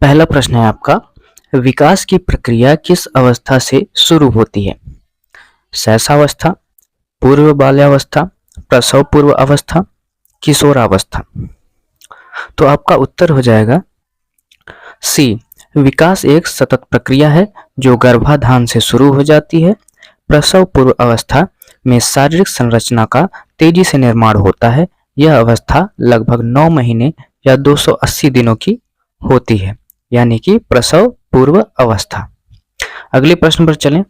पहला प्रश्न है आपका, विकास की प्रक्रिया किस अवस्था से शुरू होती है? शैशवावस्था, पूर्व बाल्यावस्था, प्रसव पूर्व अवस्था, किशोरावस्था। तो आपका उत्तर हो जाएगा सी। विकास एक सतत प्रक्रिया है जो गर्भाधान से शुरू हो जाती है। प्रसव पूर्व अवस्था में शारीरिक संरचना का तेजी से निर्माण होता है। यह अवस्था लगभग 9 महीने या 280 दिनों की होती है, यानी कि प्रसव पूर्व अवस्था। अगले प्रश्न पर चलें।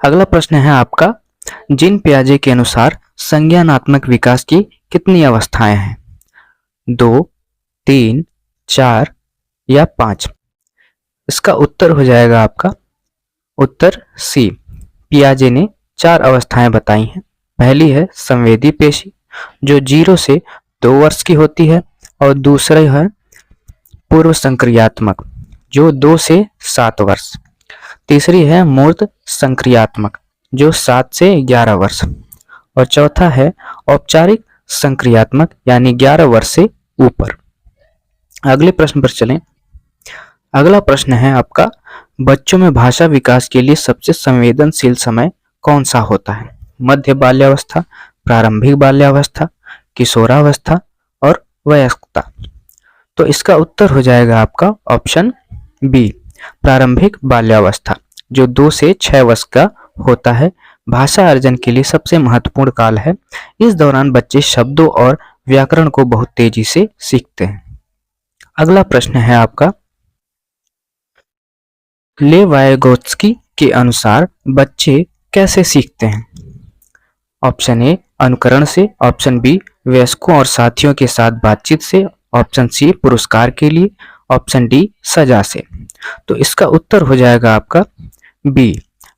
अगला प्रश्न है आपका, जीन पियाजे के अनुसार संज्ञानात्मक विकास की कितनी अवस्थाएं हैं? 2, 3, 4 या 5? इसका उत्तर हो जाएगा आपका उत्तर सी। पियाजे ने 4 अवस्थाएं बताई हैं। पहली है संवेदी पेशी जो 0 से 2 वर्ष की होती है, और दूसरी है पूर्व संक्रियात्मक जो 2 से 7 वर्ष। तीसरी है मूर्त संक्रियात्मक जो 7 से 11 वर्ष, और चौथा है औपचारिक संक्रियात्मक यानी 11 वर्ष से ऊपर। अगले प्रश्न पर चलें। अगला प्रश्न है आपका, बच्चों में भाषा विकास के लिए सबसे संवेदनशील समय कौन सा होता है? मध्य बाल्यावस्था, प्रारंभिक बाल्यावस्था, किशोरावस्था और वयस्कता। तो इसका उत्तर हो जाएगा आपका ऑप्शन बी, प्रारंभिक बाल्यावस्था जो 2 से 6 वर्ष का होता है। भाषा अर्जन के लिए सबसे महत्वपूर्ण काल है। इस दौरान बच्चे शब्दों और व्याकरण को बहुत तेजी से सीखते हैं। अगला प्रश्न है आपका, लेवायगोत्स्की के अनुसार बच्चे कैसे सीखते हैं? ऑप्शन ए अनुकरण से, ऑप्शन बी वयस्कों और साथियों के साथ बातचीत से, ऑप्शन सी पुरस्कार के लिए, ऑप्शन डी सजा से। तो इसका उत्तर हो जाएगा आपका बी।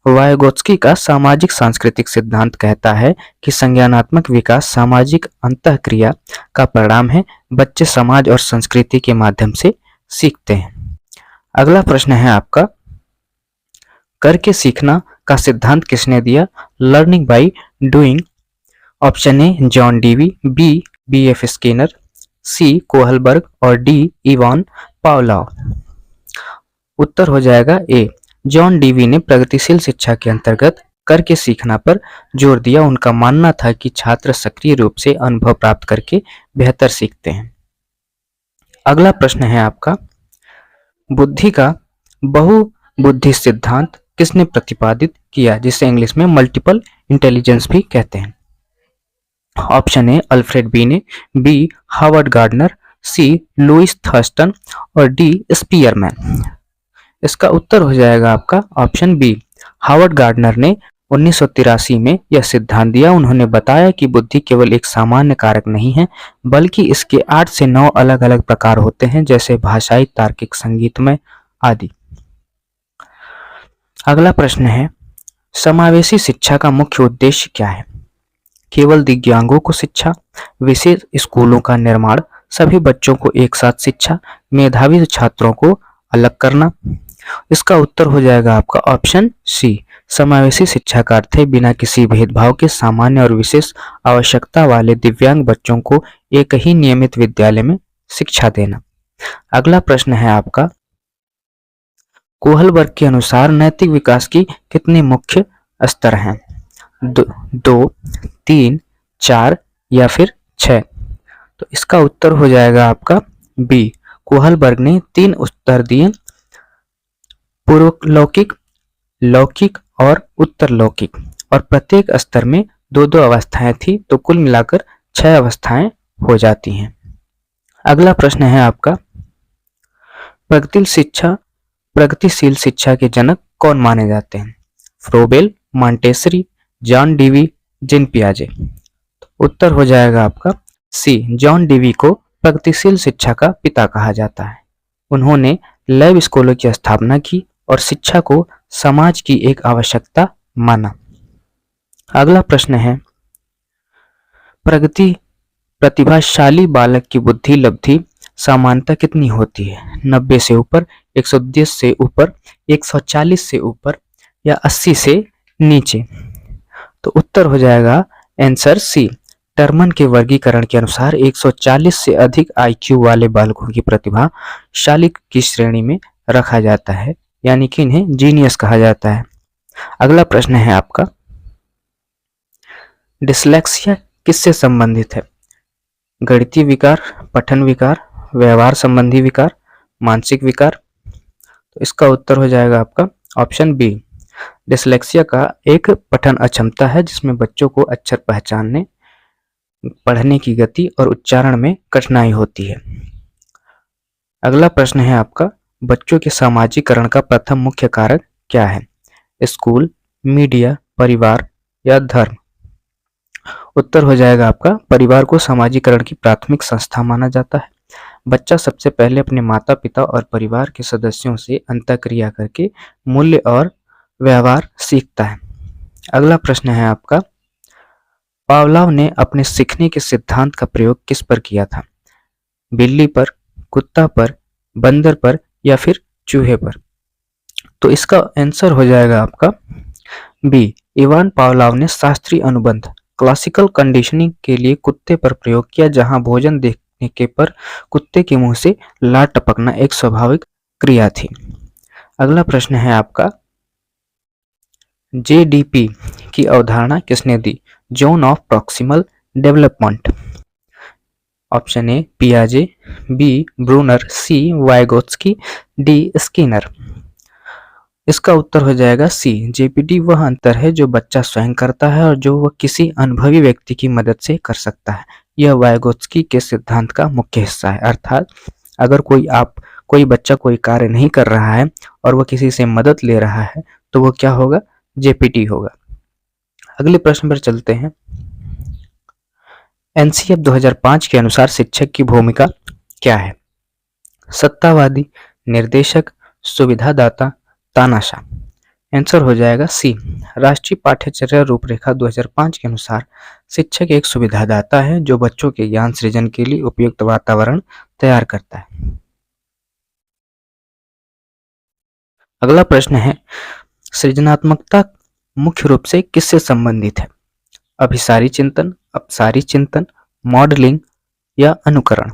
वायगोत्स्की का सामाजिक सांस्कृतिक सिद्धांत कहता है कि संज्ञानात्मक विकास सामाजिक अंतःक्रिया का परिणाम है। बच्चे समाज और संस्कृति के माध्यम से सीखते हैं। अगला प्रश्न है आपका, करके सीखना का सिद्धांत किसने दिया? Learning by doing. Option A John Dewey, B BF Skinner, C Kohlberg और डी इवान पावलोव। उत्तर हो जाएगा ए। जॉन डीवी ने प्रगतिशील शिक्षा के अंतर्गत करके सीखना पर जोर दिया। उनका मानना था कि छात्र सक्रिय रूप से अनुभव प्राप्त करके बेहतर सीखते हैं। अगला प्रश्न है आपका, बुद्धि का बहुबुद्धि सिद्धांत किसने प्रतिपादित किया, जिसे इंग्लिश में मल्टीपल इंटेलिजेंस भी कहते हैं? ऑप्शन ए अल्फ्रेड बी ने, बी हावर्ड गार्डनर, सी लुइस थर्स्टन और डी स्पीयरमैन। इसका उत्तर हो जाएगा आपका ऑप्शन बी। हावर्ड गार्डनर ने 1983 में यह सिद्धांत दिया। उन्होंने बताया कि बुद्धि केवल एक सामान्य कारक नहीं है, बल्कि इसके 8 से 9 अलग अलग प्रकार होते हैं, जैसे भाषाई, तार्किक, संगीतमय आदि। अगला प्रश्न है, समावेशी शिक्षा का मुख्य उद्देश्य क्या है? केवल दिव्यांगों को शिक्षा, विशेष स्कूलों का निर्माण, सभी बच्चों को एक साथ शिक्षा, मेधावी छात्रों को अलग करना। इसका उत्तर हो जाएगा आपका ऑप्शन सी। समावेशी शिक्षा का अर्थ है बिना किसी भेदभाव के सामान्य और विशेष आवश्यकता वाले दिव्यांग बच्चों को एक ही नियमित विद्यालय में शिक्षा देना। अगला प्रश्न है आपका, कोहलबर्ग के अनुसार नैतिक विकास की कितने मुख्य स्तर हैं? 2, 3, 4 या फिर 6? तो इसका उत्तर हो जाएगा आपका बी। कोहलबर्ग ने 3 उत्तर दिए, पूर्वलौकिक, लौकिक और उत्तरलौकिक, और प्रत्येक स्तर में 2-2 अवस्थाएं थी, तो कुल मिलाकर 6 अवस्थाएं हो जाती हैं। अगला प्रश्न है आपका, प्रगतिशील शिक्षा के जनक कौन माने जाते हैं? Froebel, Montessori, John Dewey, Jean पियाजे। उत्तर हो जाएगा आपका सी। जॉन डीवी को प्रगतिशील शिक्षा का पिता कहा जाता है। उन्होंने लैब स्कूलों की स्थापना की और शिक्षा को समाज की एक आवश्यकता माना। अगला प्रश्न है, प्रतिभाशाली बालक की बुद्धि लब्धि समानता कितनी होती है? 90 से ऊपर, 110 से ऊपर, 140 से ऊपर या 80 से नीचे? तो उत्तर हो जाएगा आंसर सी। टर्मन के वर्गीकरण के अनुसार 140 से अधिक आईक्यू वाले बालकों की प्रतिभाशाली की श्रेणी में रखा जाता है, यानी कि इन्हें जीनियस कहा जाता है। अगला प्रश्न है आपका, डिसलेक्सिया किससे संबंधित है? गणितीय विकार, पठन विकार, व्यवहार संबंधी विकार, मानसिक विकार। तो इसका उत्तर हो जाएगा आपका ऑप्शन बी। डिसलेक्सिया का एक पठन अक्षमता है जिसमें बच्चों को अक्षर पहचानने, पढ़ने की गति और उच्चारण में कठिनाई होती है। अगला प्रश्न है आपका, बच्चों के सामाजिकरण का प्रथम मुख्य कारक क्या है? स्कूल, मीडिया, परिवार या धर्म? उत्तर हो जाएगा आपका परिवार को सामाजिकरण की प्राथमिक संस्था माना जाता है। बच्चा सबसे पहले अपने माता पिता और परिवार के सदस्यों से अंतःक्रिया करके मूल्य और व्यवहार सीखता है। अगला प्रश्न है आपका, पावलोव ने अपने सीखने के सिद्धांत का प्रयोग किस पर किया था? बिल्ली पर, कुत्ता पर, बंदर पर या फिर चूहे पर? तो इसका आंसर हो जाएगा आपका बी। इवान पावलोव ने शास्त्रीय अनुबंध क्लासिकल कंडीशनिंग के लिए कुत्ते पर प्रयोग किया, जहां भोजन देखने के पर कुत्ते के मुंह से लार टपकना एक स्वाभाविक क्रिया थी। अगला प्रश्न है आपका, जेडीपी की अवधारणा किसने दी? Zone of proximal development. Option A पियाजे, B Bruner, C Vygotsky, D Skinner. इसका उत्तर हो जाएगा सी। जेपीटी वह अंतर है जो बच्चा स्वयं करता है और जो वह किसी अनुभवी व्यक्ति की मदद से कर सकता है। यह वाइगोत्स्की के सिद्धांत का मुख्य हिस्सा है। अर्थात अगर कोई बच्चा कोई कार्य नहीं कर रहा है और वह किसी से मदद ले रहा है तो वह क्या होगा? जेपीटी होगा। अगले प्रश्न पर चलते हैं। एनसीएफ 2005 के अनुसार शिक्षक की भूमिका क्या है? सत्तावादी, निर्देशक, सुविधादाता, तानाशाह। आंसर हो जाएगा सी। राष्ट्रीय पाठ्यचर्या रूपरेखा 2005 के अनुसार शिक्षक एक सुविधादाता है जो बच्चों के ज्ञान सृजन के लिए उपयुक्त वातावरण तैयार करता है। अगला प्रश्न है, सृजनात्मकता मुख्य रूप से किससे संबंधित है? अभिसारी चिंतन, अपसारी चिंतन, मॉडलिंग या अनुकरण?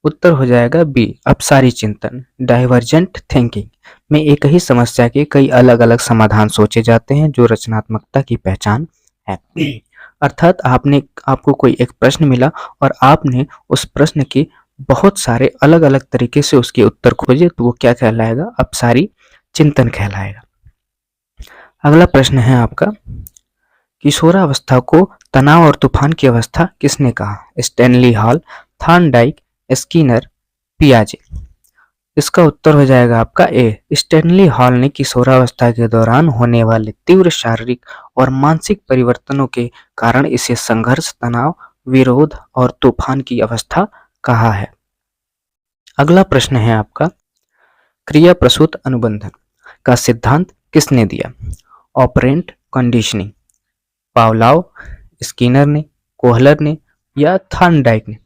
उत्तर हो जाएगा बी। अपसारी चिंतन, डाइवर्जेंट थिंकिंग में एक ही समस्या के कई अलग अलग समाधान सोचे जाते हैं जो रचनात्मकता की पहचान है। अर्थात आपको कोई एक प्रश्न मिला और आपने उस प्रश्न के बहुत सारे अलग अलग तरीके से उसके उत्तर खोजे तो वो क्या कहलाएगा? अपसारी चिंतन कहलाएगा। अगला प्रश्न है आपका, किशोरावस्था को तनाव और तूफान की अवस्था किसने कहा? स्टैनली हॉल, थॉर्नडाइक, स्किनर, पियाजे। इसका उत्तर हो जाएगा आपका ए। स्टैनली हॉल ने किशोरावस्था के दौरान होने वाले तीव्र शारीरिक और मानसिक परिवर्तनों के कारण इसे संघर्ष, तनाव, विरोध और तूफान की अवस्था कहा है। अगला प्रश्न है आपका, क्रिया प्रसूत अनुबंधन का सिद्धांत किसने दिया? ऑपरेंट कंडीशनिंग, पावलोव, स्किनर ने, कोहलर ने या थॉर्नडाइक ने?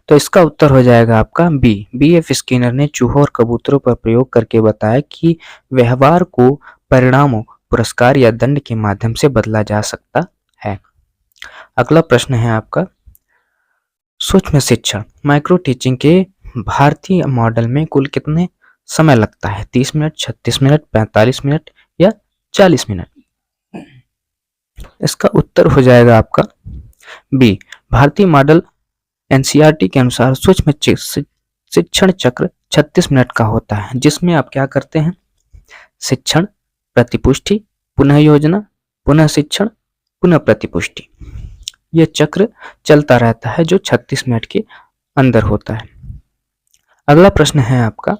तो इसका उत्तर हो जाएगा आपका बी। बीएफ स्किनर ने चूहों और कबूतरों पर प्रयोग करके बताया कि व्यवहार को परिणामों, पुरस्कार या दंड के माध्यम से बदला जा सकता है। अगला प्रश्न है आपका, सूक्ष्म शिक्षण माइक्रो टीचिंग के भारतीय मॉडल में कुल कितने समय लगता है? 30 मिनट, 36 मिनट, 45 मिनट या 40 मिनट? इसका उत्तर हो जाएगा आपका बी। भारतीय मॉडल एनसीईआरटी के अनुसार सूक्ष्म शिक्षण चक्र 36 मिनट का होता है, जिसमें आप क्या करते हैं? शिक्षण, प्रतिपुष्टि, पुनः योजना, पुनः शिक्षण, पुनः प्रतिपुष्टि। यह चक्र चलता रहता है जो 36 मिनट के अंदर होता है। अगला प्रश्न है आपका,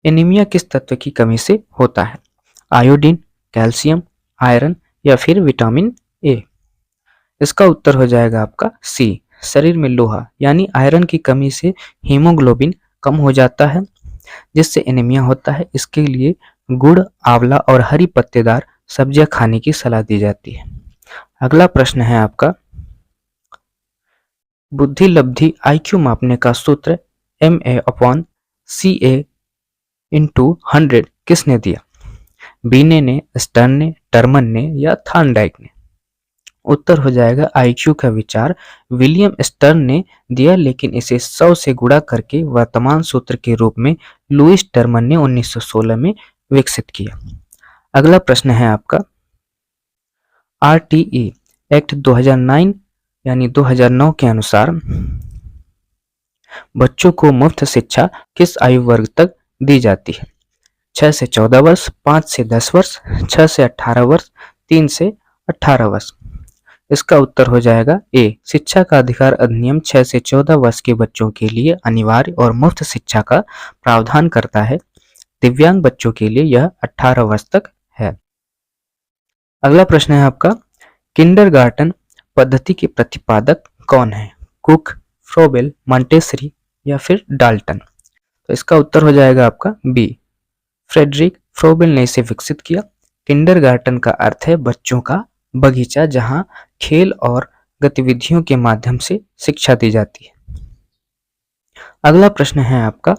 एनीमिया किस तत्व की कमी से होता है? आयोडीन, कैल्शियम, आयरन या फिर विटामिन ए? इसका उत्तर हो जाएगा आपका सी। शरीर में लोहा यानी आयरन की कमी से हीमोग्लोबिन कम हो जाता है जिससे एनीमिया होता है। इसके लिए गुड़, आंवला और हरी पत्तेदार सब्जियां खाने की सलाह दी जाती है। अगला प्रश्न है आपका, बुद्धि लब्धि आईक्यू मापने का सूत्र MA/CA/100 किसने दिया? बीने ने, स्टर्न ने, टर्मन ने या थॉर्नडाइक ने? उत्तर हो जाएगा आईक्यू का विचार विलियम स्टर्न ने दिया, लेकिन इसे 100 से गुणा करके वर्तमान सूत्र के रूप में लुईस टर्मन ने 1916 में विकसित किया। अगला प्रश्न है आपका आरटीई एक्ट 2009 यानी 2009 के अनुसार बच्चों को मुफ्त शिक्षा किस आयु वर्ग तक दी जाती है? 6 से 14 वर्ष, 5 से 10 वर्ष, 6 से 18 वर्ष, 3 से 18 वर्ष। इसका उत्तर हो जाएगा ए। शिक्षा का अधिकार अधिनियम 6 से 14 वर्ष के बच्चों के लिए अनिवार्य और मुफ्त शिक्षा का प्रावधान करता है। दिव्यांग बच्चों के लिए यह 18 वर्ष तक है। अगला प्रश्न है आपका किंडरगार्टन पद्धति के प्रतिपादक कौन है? कुक, फ्रोबेल, मॉन्टेसरी या फिर डाल्टन? तो इसका उत्तर हो जाएगा आपका बी। फ्रेडरिक फ्रोबेल ने इसे विकसित किया। किंडरगार्टन का अर्थ है बच्चों का बगीचा, जहां खेल और गतिविधियों के माध्यम से शिक्षा दी जाती है। अगला प्रश्न है आपका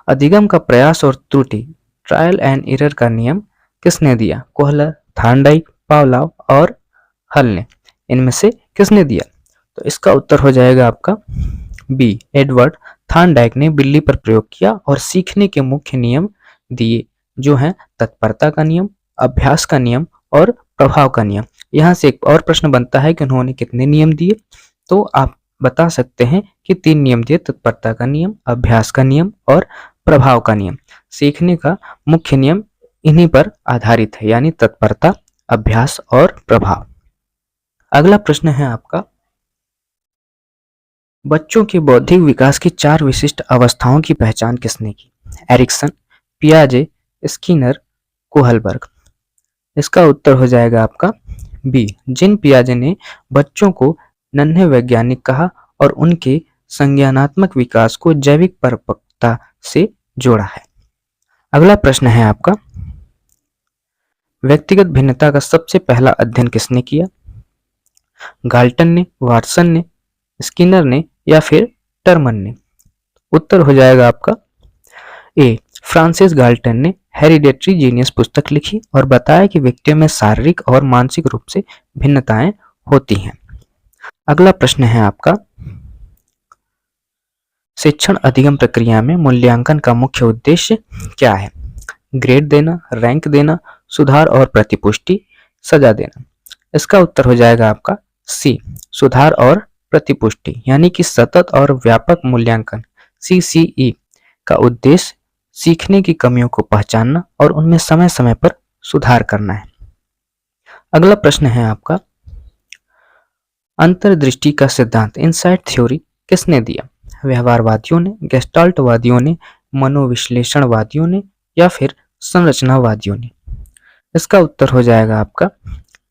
अधिगम का प्रयास और त्रुटि ट्रायल एंड एरर का नियम किसने दिया? कोहलर, थार्नडाइक, पावलोव और हल ने। इनमें से किसने दिया? तो इसका उत्तर हो जाएगा आपका बी। एडवर्ड थार्नडाइक ने बिल्ली पर प्रयोग किया और सीखने के मुख्य नियम दिए, जो हैं तत्परता का नियम, अभ्यास का नियम और प्रभाव का नियम। यहाँ से एक और प्रश्न बनता है कि उन्होंने कितने नियम दिए? तो आप बता सकते हैं कि 3 नियम दिए, तत्परता का नियम, अभ्यास का नियम और प्रभाव का नियम। सीखने का मुख्य नियम इन्हीं पर आधारित है, यानी तत्परता, अभ्यास और प्रभाव। अगला प्रश्न है आपका बच्चों के बौद्धिक विकास की 4 विशिष्ट अवस्थाओं की पहचान किसने की? एरिक्सन, पियाजे, स्किनर, कोहलबर्ग। इसका उत्तर हो जाएगा आपका बी। जिन पियाजे ने बच्चों को नन्हे वैज्ञानिक कहा और उनके संज्ञानात्मक विकास को जैविक परिपक्वता से जोड़ा है। अगला प्रश्न है आपका व्यक्तिगत भिन्नता का सबसे पहला अध्ययन किसने किया? गाल्टन ने, वाटसन ने, स्किनर ने या फिर टर्मन ने? उत्तर हो जाएगा आपका ए। फ्रांसिस गाल्टन ने हेरिडेटरी जीनियस पुस्तक लिखी और बताया कि व्यक्तियों में शारीरिक और मानसिक रूप से भिन्नताएं होती हैं। अगला प्रश्न है आपका शिक्षण अधिगम प्रक्रिया में मूल्यांकन का मुख्य उद्देश्य क्या है? ग्रेड देना, रैंक देना, सुधार और प्रतिपुष्टि, सजा देना। इसका उत्तर हो जाएगा आपका सी। सुधार और प्रतिपुष्टि, यानी कि सतत और व्यापक मूल्यांकन CCE का उद्देश्य सीखने की कमियों को पहचानना और उनमें समय समय पर सुधार करना है। अगला प्रश्न है आपका अंतर्दृष्टि का सिद्धांत इनसाइट थ्योरी किसने दिया? व्यवहारवादियों ने, गेस्टाल्टवादियों ने, मनोविश्लेषणवादियों ने या फिर संरचनावादियों ने? इसका उत्तर हो जाएगा आपका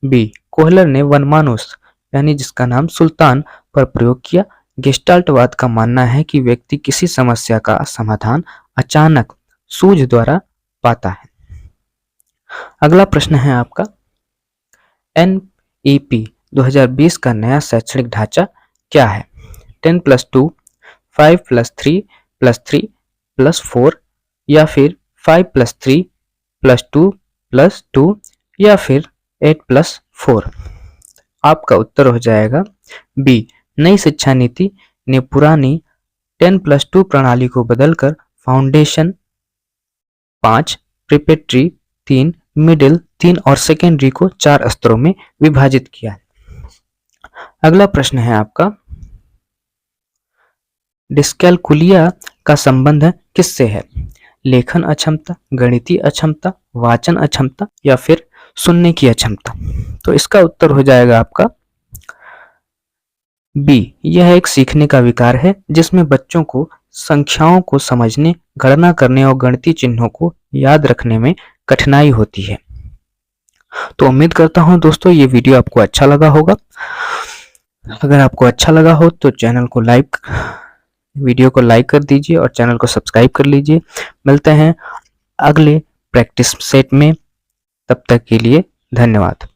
बी। कोहलर ने वनमानुस यानी जिसका नाम सुल्तान पर प्रयोग किया। गेस्टाल्टवाद का मानना है कि व्यक्ति किसी समस्या का समाधान अचानक सूझ द्वारा पाता है। अगला प्रश्न है आपका NEP 2020 का नया शैक्षणिक ढांचा क्या है? 10+2, 5+3+3+4 या फिर 5+3+2+2 या फिर 8+4? आपका उत्तर हो जाएगा बी। नई शिक्षा नीति ने पुरानी 10+2 प्रणाली को बदलकर फाउंडेशन 5, प्रिपेटरी 3, मिडिल 3 और सेकेंडरी को 4 स्तरों में विभाजित किया है। अगला प्रश्न है आपका डिस्कैलकुलिया का संबंध किससे है? लेखन अक्षमता, गणितीय अक्षमता, वाचन अक्षमता या फिर सुनने की अक्षमता? तो इसका उत्तर हो जाएगा आपका बी। यह एक सीखने का विकार है जिसमें बच्चों को संख्याओं को समझने, गणना करने और गणितीय चिन्हों को याद रखने में कठिनाई होती है। तो उम्मीद करता हूं दोस्तों ये वीडियो आपको अच्छा लगा होगा। अगर आपको अच्छा लगा हो तो वीडियो को लाइक कर दीजिए और चैनल को सब्सक्राइब कर लीजिए। मिलते हैं अगले प्रैक्टिस सेट में, तब तक के लिए धन्यवाद।